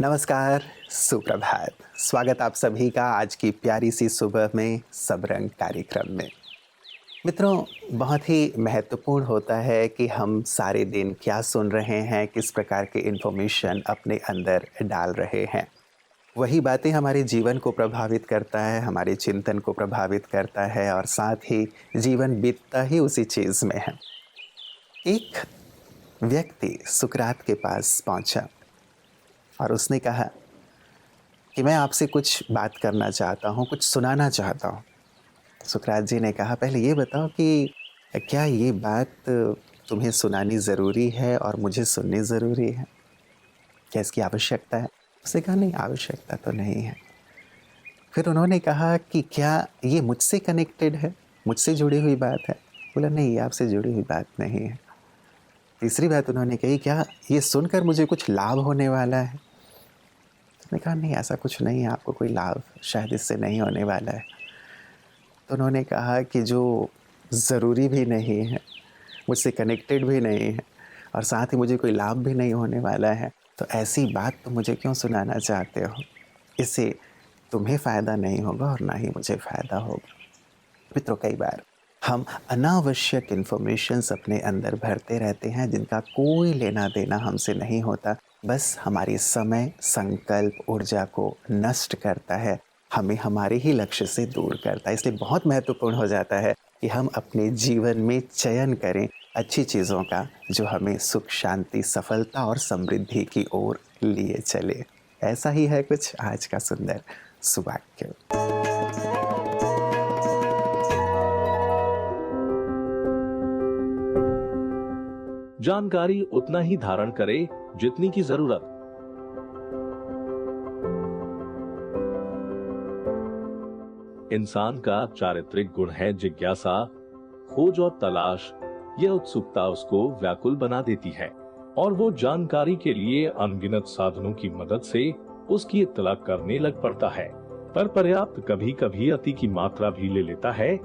नमस्कार, सुप्रभात। स्वागत आप सभी का आज की प्यारी सी सुबह में सब रंग कार्यक्रम में। मित्रों, बहुत ही महत्वपूर्ण होता है कि हम सारे दिन क्या सुन रहे हैं, किस प्रकार की इन्फॉर्मेशन अपने अंदर डाल रहे हैं। वही बातें हमारे जीवन को प्रभावित करता है, हमारे चिंतन को प्रभावित करता है और साथ ही जीवन बीतता ही उसी चीज़ में है। एक व्यक्ति सुकरात के पास पहुंचा और उसने कहा कि मैं आपसे कुछ बात करना चाहता हूँ, कुछ सुनाना चाहता हूँ। सुकरात जी ने कहा, पहले ये बताओ कि क्या ये बात तुम्हें सुनानी ज़रूरी है और मुझे सुननी ज़रूरी है? क्या इसकी आवश्यकता है? उसने कहा, नहीं, आवश्यकता तो नहीं है। फिर उन्होंने कहा कि क्या ये मुझसे कनेक्टेड है, मुझसे जुड़ी हुई बात है? बोला, नहीं, ये आपसे जुड़ी हुई बात नहीं है। तीसरी बात उन्होंने कही, क्या ये सुनकर मुझे कुछ लाभ होने वाला है? उसने कहा, नहीं, ऐसा कुछ नहीं है, आपको कोई लाभ शायद इससे नहीं होने वाला है। तो उन्होंने कहा कि जो ज़रूरी भी नहीं है, मुझसे कनेक्टेड भी नहीं है और साथ ही मुझे कोई लाभ भी नहीं होने वाला है, तो ऐसी बात तो मुझे क्यों सुनाना चाहते हो? इससे तुम्हें फ़ायदा नहीं होगा और ना ही मुझे फ़ायदा होगा। मित्रों, कई बार हम अनावश्यक इन्फॉर्मेशंस अपने अंदर भरते रहते हैं जिनका कोई लेना देना हमसे नहीं होता, बस हमारी समय, संकल्प, ऊर्जा को नष्ट करता है, हमें हमारे ही लक्ष्य से दूर करता है। इसलिए बहुत महत्वपूर्ण हो जाता है कि हम अपने जीवन में चयन करें अच्छी चीज़ों का, जो हमें सुख, शांति, सफलता और समृद्धि की ओर लिए चले। ऐसा ही है कुछ आज का सुंदर सुवाक्य। जानकारी उतना ही धारण करे जितनी की जरूरत। इंसान का चारित्रिक गुण है जिज्ञासा, खोज और तलाश। यह उत्सुकता उसको व्याकुल बना देती है और वो जानकारी के लिए अनगिनत साधनों की मदद से उसकी इत्तला करने लग पड़ता है। पर पर्याप्त कभी कभी अति की मात्रा भी ले लेता है।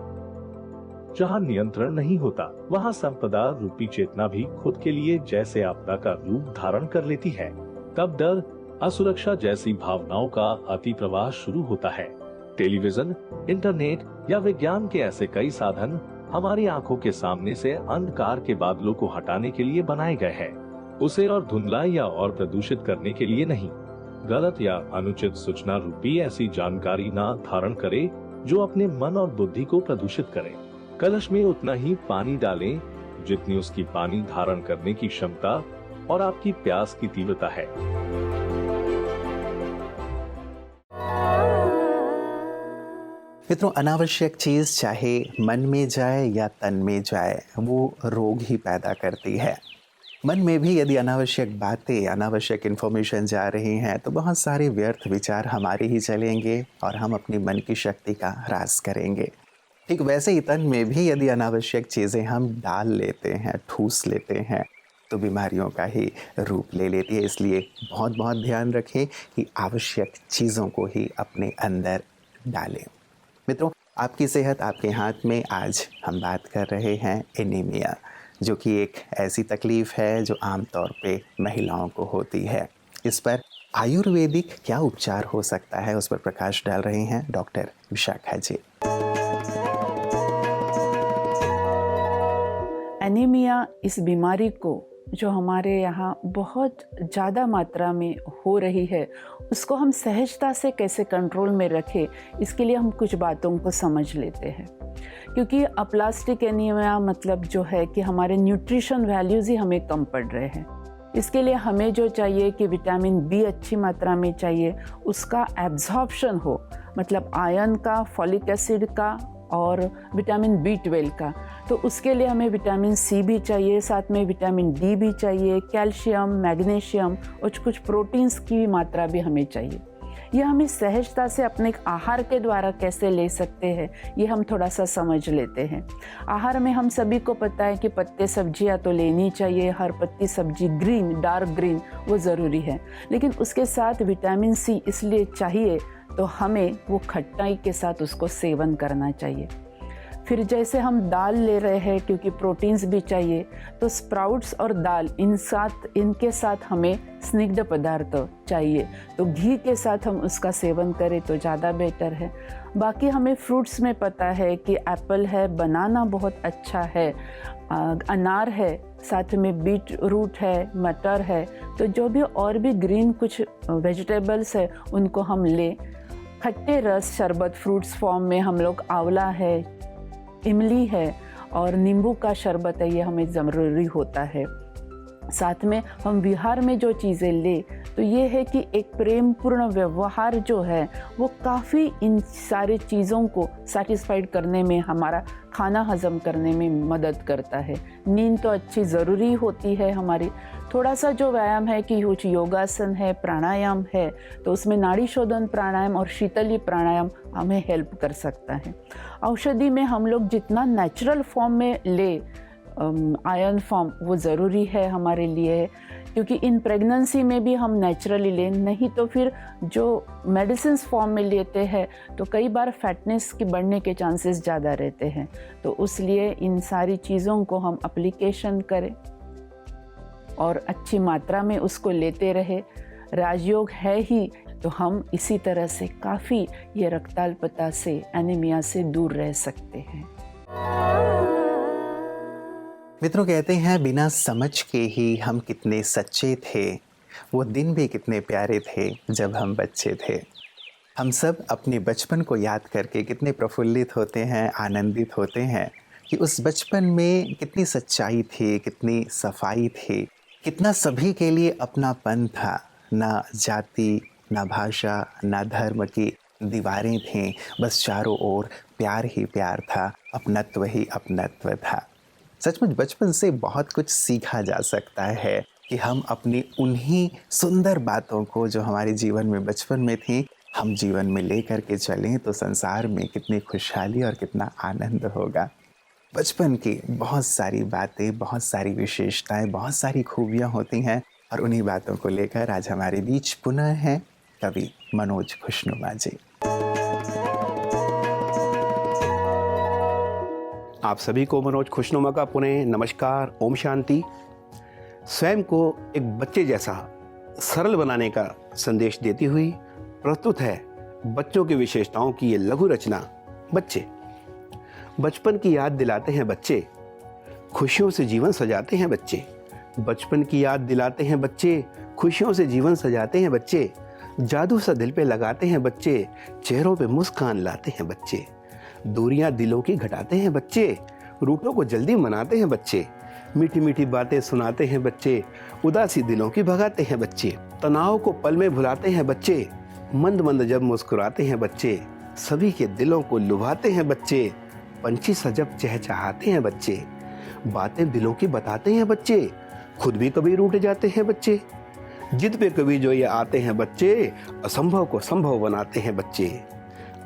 जहाँ नियंत्रण नहीं होता, वहाँ संपदा रूपी चेतना भी खुद के लिए जैसे आपदा का रूप धारण कर लेती है। तब डर, असुरक्षा जैसी भावनाओं का अति प्रवाह शुरू होता है। टेलीविजन, इंटरनेट या विज्ञान के ऐसे कई साधन हमारी आंखों के सामने से अंधकार के बादलों को हटाने के लिए बनाए गए हैं, उसे और धुंधला या और प्रदूषित करने के लिए नहीं। गलत या अनुचित सूचना रूपी ऐसी जानकारी ना धारण करे जो अपने मन और बुद्धि को प्रदूषित करे। कलश में उतना ही पानी डालें जितनी उसकी पानी धारण करने की क्षमता और आपकी प्यास की तीव्रता है। मित्रों, अनावश्यक चीज़ चाहे मन में जाए या तन में जाए, वो रोग ही पैदा करती है। मन में भी यदि अनावश्यक बातें, अनावश्यक इन्फॉर्मेशन जा रही हैं, तो बहुत सारे व्यर्थ विचार हमारे ही चलेंगे और हम अपनी मन की शक्ति का ह्रास करेंगे। ठीक वैसे ही तन में भी यदि अनावश्यक चीज़ें हम डाल लेते हैं, ठूस लेते हैं, तो बीमारियों का ही रूप ले लेती है। इसलिए बहुत बहुत ध्यान रखें कि आवश्यक चीज़ों को ही अपने अंदर डालें। मित्रों, आपकी सेहत आपके हाथ में। आज हम बात कर रहे हैं एनीमिया, जो कि एक ऐसी तकलीफ़ है जो आमतौर पे महिलाओं को होती है। इस पर आयुर्वेदिक क्या उपचार हो सकता है, उस पर प्रकाश डाल रहे हैं डॉक्टर विशाखा जी। एनीमिया इस बीमारी को, जो हमारे यहाँ बहुत ज़्यादा मात्रा में हो रही है, उसको हम सहजता से कैसे कंट्रोल में रखें, इसके लिए हम कुछ बातों को समझ लेते हैं। क्योंकि अप्लास्टिक एनीमिया मतलब जो है कि हमारे न्यूट्रिशन वैल्यूज़ ही हमें कम पड़ रहे हैं। इसके लिए हमें जो चाहिए कि विटामिन बी अच्छी मात्रा में चाहिए, उसका एब्जॉर्प्शन हो, मतलब आयरन का, फॉलिक एसिड का और विटामिन B12 का। तो उसके लिए हमें विटामिन सी भी चाहिए, साथ में विटामिन डी भी चाहिए, कैल्शियम, मैग्नीशियम और कुछ प्रोटीन्स की मात्रा भी हमें चाहिए। यह हमें सहजता से अपने आहार के द्वारा कैसे ले सकते हैं, ये हम थोड़ा सा समझ लेते हैं। आहार में हम सभी को पता है कि पत्ते सब्जियां तो लेनी चाहिए, हर पत्ती सब्जी ग्रीन, डार्क ग्रीन वो ज़रूरी है, लेकिन उसके साथ विटामिन सी इसलिए चाहिए तो हमें वो खट्टाई के साथ उसको सेवन करना चाहिए। फिर जैसे हम दाल ले रहे हैं क्योंकि प्रोटीन्स भी चाहिए, तो स्प्राउट्स और दाल इनके साथ हमें स्निग्ध पदार्थ चाहिए, तो घी के साथ हम उसका सेवन करें तो ज़्यादा बेटर है। बाकी हमें फ्रूट्स में पता है कि एप्पल है, बनाना बहुत अच्छा है, अनार है, साथ में बीट रूट है, मटर है, तो जो भी और भी ग्रीन कुछ वेजिटेबल्स है उनको हम लें। खट्टे रस शरबत फ्रूट्स फॉर्म में हम लोग आंवला है, इमली है और नींबू का शरबत है, ये हमें ज़रूरी होता है। साथ में हम विहार में जो चीज़ें ले तो ये है कि एक प्रेमपूर्ण व्यवहार जो है वो काफ़ी इन सारी चीज़ों को सेटिस्फाइड करने में, हमारा खाना हजम करने में मदद करता है। नींद तो अच्छी ज़रूरी होती है हमारी। थोड़ा सा जो व्यायाम है कि कुछ योगासन है, प्राणायाम है, तो उसमें नाड़ी शोधन प्राणायाम और शीतली प्राणायाम हमें हेल्प कर सकता है। औषधि में हम लोग जितना नेचुरल फॉर्म में ले, आयरन फॉर्म, वो ज़रूरी है हमारे लिए, क्योंकि इन प्रेगनेंसी में भी हम नेचुरली लें, नहीं तो फिर जो मेडिसिन फॉर्म में लेते हैं तो कई बार फैटनेस की बढ़ने के चांसेस ज़्यादा रहते हैं। तो उसलिए इन सारी चीज़ों को हम एप्लीकेशन करें और अच्छी मात्रा में उसको लेते रहे। राजयोग है ही तो हम इसी तरह से काफ़ी ये रक्ताल्पता से, एनीमिया से दूर रह सकते हैं। मित्रों, कहते हैं बिना समझ के ही हम कितने सच्चे थे, वो दिन भी कितने प्यारे थे जब हम बच्चे थे। हम सब अपने बचपन को याद करके कितने प्रफुल्लित होते हैं, आनंदित होते हैं कि उस बचपन में कितनी सच्चाई थी, कितनी सफाई थी, कितना सभी के लिए अपनापन था। ना जाति, ना भाषा, ना धर्म की दीवारें थीं, बस चारों ओर प्यार ही प्यार था, अपनत्व ही अपनत्व था। सचमुच बचपन से बहुत कुछ सीखा जा सकता है कि हम अपनी उन्हीं सुंदर बातों को जो हमारे जीवन में बचपन में थी, हम जीवन में ले कर के चलें तो संसार में कितनी खुशहाली और कितना आनंद होगा। बचपन की बहुत सारी बातें, बहुत सारी विशेषताएं, बहुत सारी खूबियां होती हैं और उन्हीं बातों को लेकर आज हमारे बीच पुनः हैं कवि मनोज खुशनुमा जी। आप सभी को मनोज खुशनुमा का पुनः नमस्कार, ओम शांति। स्वयं को एक बच्चे जैसा सरल बनाने का संदेश देती हुई प्रस्तुत है बच्चों की विशेषताओं की ये लघु रचना बच्चे। बचपन की याद दिलाते हैं बच्चे, खुशियों से जीवन सजाते हैं बच्चे। बचपन की याद दिलाते हैं बच्चे, खुशियों से जीवन सजाते हैं बच्चे। जादू सा दिल पे लगाते हैं बच्चे, चेहरों पे मुस्कान लाते हैं बच्चे। दूरियां दिलों की घटाते हैं बच्चे, रूठों को जल्दी मनाते हैं बच्चे। मीठी मीठी बातें सुनाते हैं बच्चे, उदासी दिलों की भगाते हैं बच्चे। तनाव को पल में भुलाते हैं बच्चे, मंद मंद जब मुस्कुराते हैं बच्चे। सभी के दिलों को लुभाते हैं बच्चे, पंछी सा जब चहचहाते हैं बच्चे। बातें दिलों की बताते हैं बच्चे, खुद भी कभी रूठ जाते हैं बच्चे। जिद पे कभी जो ये आते हैं बच्चे, असंभव को संभव बनाते हैं बच्चे।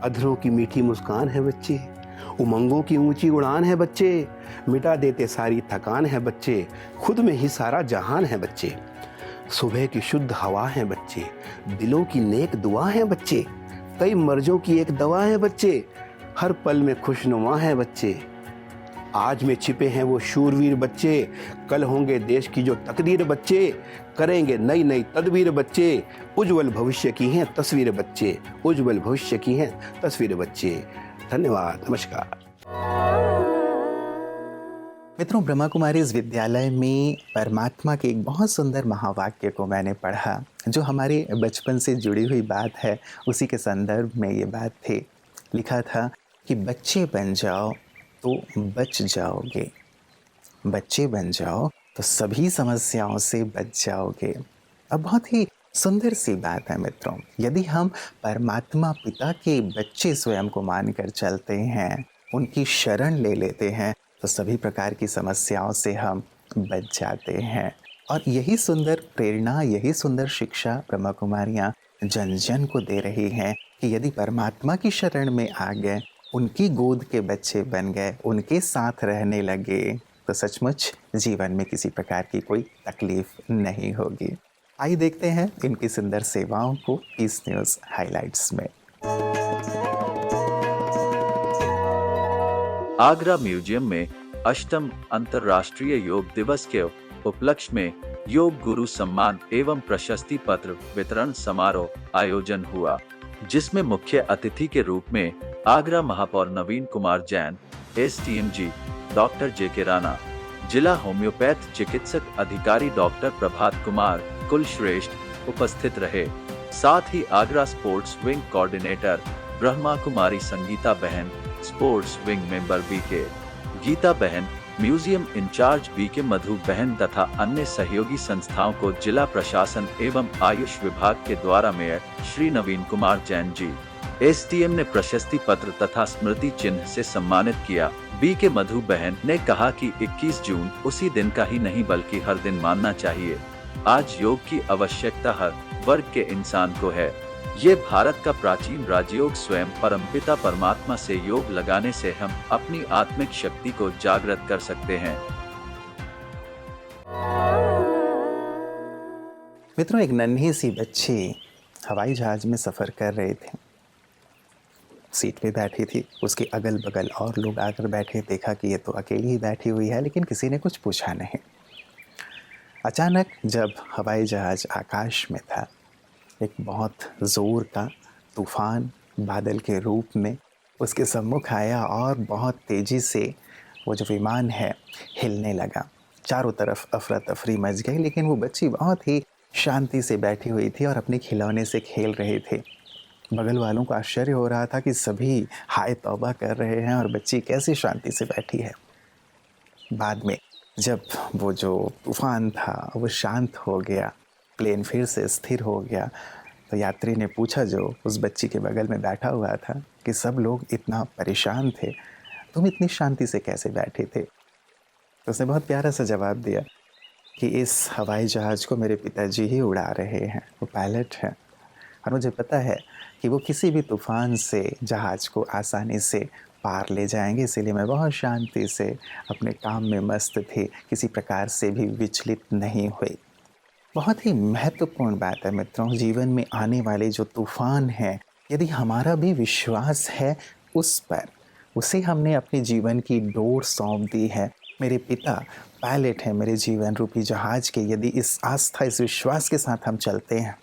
अधरों की मीठी मुस्कान है बच्चे, उमंगों की ऊंची उड़ान है बच्चे। मिटा देते सारी थकान है बच्चे, खुद में ही सारा जहान है बच्चे। सुबह की शुद्ध हवा है बच्चे, दिलों की नेक दुआ है बच्चे। कई मर्जों की एक दवा है बच्चे, हर पल में खुशनुमा है बच्चे। आज में छिपे हैं वो शूरवीर बच्चे, कल होंगे देश की जो तकदीर बच्चे। करेंगे नई नई तदबीर बच्चे, उज्जवल भविष्य की हैं तस्वीर बच्चे। उज्जवल भविष्य की हैं तस्वीर बच्चे। धन्यवाद, नमस्कार। मित्रों, ब्रह्मा कुमारीज विद्यालय में परमात्मा के एक बहुत सुंदर महावाक्य को मैंने पढ़ा, जो हमारे बचपन से जुड़ी हुई बात है। उसी के संदर्भ में ये बात थी। लिखा था कि बच्चे बन जाओ तो बच जाओगे, बच्चे बन जाओ तो सभी समस्याओं से बच जाओगे। अब बहुत ही सुंदर सी बात है मित्रों, यदि हम परमात्मा पिता के बच्चे स्वयं को मानकर चलते हैं, उनकी शरण ले लेते हैं, तो सभी प्रकार की समस्याओं से हम बच जाते हैं। और यही सुंदर प्रेरणा, यही सुंदर शिक्षा ब्रह्मा कुमारियाँ जन जन को दे रही हैं कि यदि परमात्मा की शरण में आ गए, उनकी गोद के बच्चे बन गए, उनके साथ रहने लगे, तो सचमुच जीवन में किसी प्रकार की कोई तकलीफ नहीं होगी। आइए देखते हैं इनकी सुंदर सेवाओं को इस न्यूज़ हाइलाइट्स में। आगरा म्यूजियम में 8वीं अंतर्राष्ट्रीय योग दिवस के उपलक्ष्य में योग गुरु सम्मान एवं प्रशस्ति पत्र वितरण समारोह आयोजन हुआ, जिसमें मुख्य अतिथि के रूप में आगरा महापौर Naveen Kumar Jain, STMG doctor JK Rana, जिला होम्योपैथ चिकित्सक अधिकारी डॉक्टर प्रभात कुमार कुलश्रेष्ठ उपस्थित रहे। साथ ही Agra sports wing coordinator Brahma Kumari Sangeeta बहन, sports wing member BK Geeta बहन, म्यूजियम इंचार्ज BK मधु बहन तथा अन्य सहयोगी संस्थाओं को जिला प्रशासन एवं आयुष विभाग के द्वारा मेयर श्री नवीन कुमार जैन जी, STM ने प्रशस्ति पत्र तथा स्मृति चिन्ह से सम्मानित किया। BK मधु बहन ने कहा कि 21 जून उसी दिन का ही नहीं बल्कि हर दिन मानना चाहिए। आज योग की आवश्यकता हर वर्ग के इंसान को है। ये भारत का प्राचीन राजयोग स्वयं परमपिता परमात्मा से योग लगाने से हम अपनी आत्मिक शक्ति को जागृत कर सकते हैं। मित्रों, एक नन्ही सी बच्ची हवाई जहाज में सफ़र कर रहे थे। सीट पे बैठी थी, उसके अगल बगल और लोग आकर बैठे। देखा कि ये तो अकेली ही बैठी हुई है, लेकिन किसी ने कुछ पूछा नहीं। अचानक जब हवाई जहाज आकाश में था, एक बहुत ज़ोर का तूफ़ान बादल के रूप में उसके सम्मुख आया और बहुत तेज़ी से वो जो विमान है हिलने लगा। चारों तरफ अफरा तफरी मच गई, लेकिन वो बच्ची बहुत ही शांति से बैठी हुई थी और अपने खिलौने से खेल रहे थे। बगल वालों को आश्चर्य हो रहा था कि सभी हाय तौबा कर रहे हैं और बच्ची कैसे शांति से बैठी है। बाद में जब वो जो तूफ़ान था वो शांत हो गया, प्लेन फिर से स्थिर हो गया, तो यात्री ने पूछा जो उस बच्ची के बगल में बैठा हुआ था कि सब लोग इतना परेशान थे, तुम इतनी शांति से कैसे बैठे थे? तो उसने बहुत प्यारा सा जवाब दिया कि इस हवाई जहाज़ को मेरे पिताजी ही उड़ा रहे हैं, वो पायलट हैं और मुझे पता है कि वो किसी भी तूफ़ान से जहाज़ को आसानी से पार ले जाएंगे, इसीलिए मैं बहुत शांति से अपने काम में मस्त थी, किसी प्रकार से भी विचलित नहीं हुई। बहुत ही महत्वपूर्ण बात है मित्रों, जीवन में आने वाले जो तूफ़ान हैं, यदि हमारा भी विश्वास है उस पर, उसे हमने अपने जीवन की डोर सौंप दी है। मेरे पिता पायलट हैं मेरे जीवन रूपी जहाज़ के, यदि इस आस्था, इस विश्वास के साथ हम चलते हैं,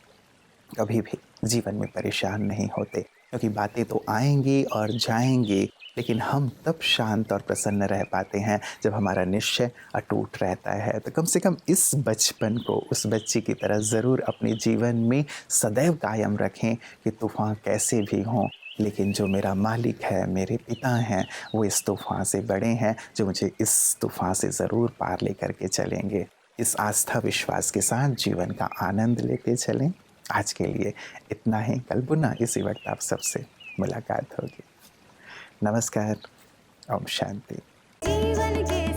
कभी भी जीवन में परेशान नहीं होते, क्योंकि बातें तो आएंगी और जाएंगी, लेकिन हम तब शांत और प्रसन्न रह पाते हैं जब हमारा निश्चय अटूट रहता है। तो कम से कम इस बचपन को उस बच्ची की तरह ज़रूर अपने जीवन में सदैव कायम रखें कि तूफ़ान कैसे भी हों, लेकिन जो मेरा मालिक है, मेरे पिता हैं, वो इस तूफ़ान से बड़े हैं, जो मुझे इस तूफ़ान से ज़रूर पार लेकर के चलेंगे। इस आस्था विश्वास के साथ जीवन का आनंद लेते चलें। आज के लिए इतना ही, कल पुनः इसी वक्त आप सबसे मुलाकात होगी। नमस्कार, ओम शांति। जीवन के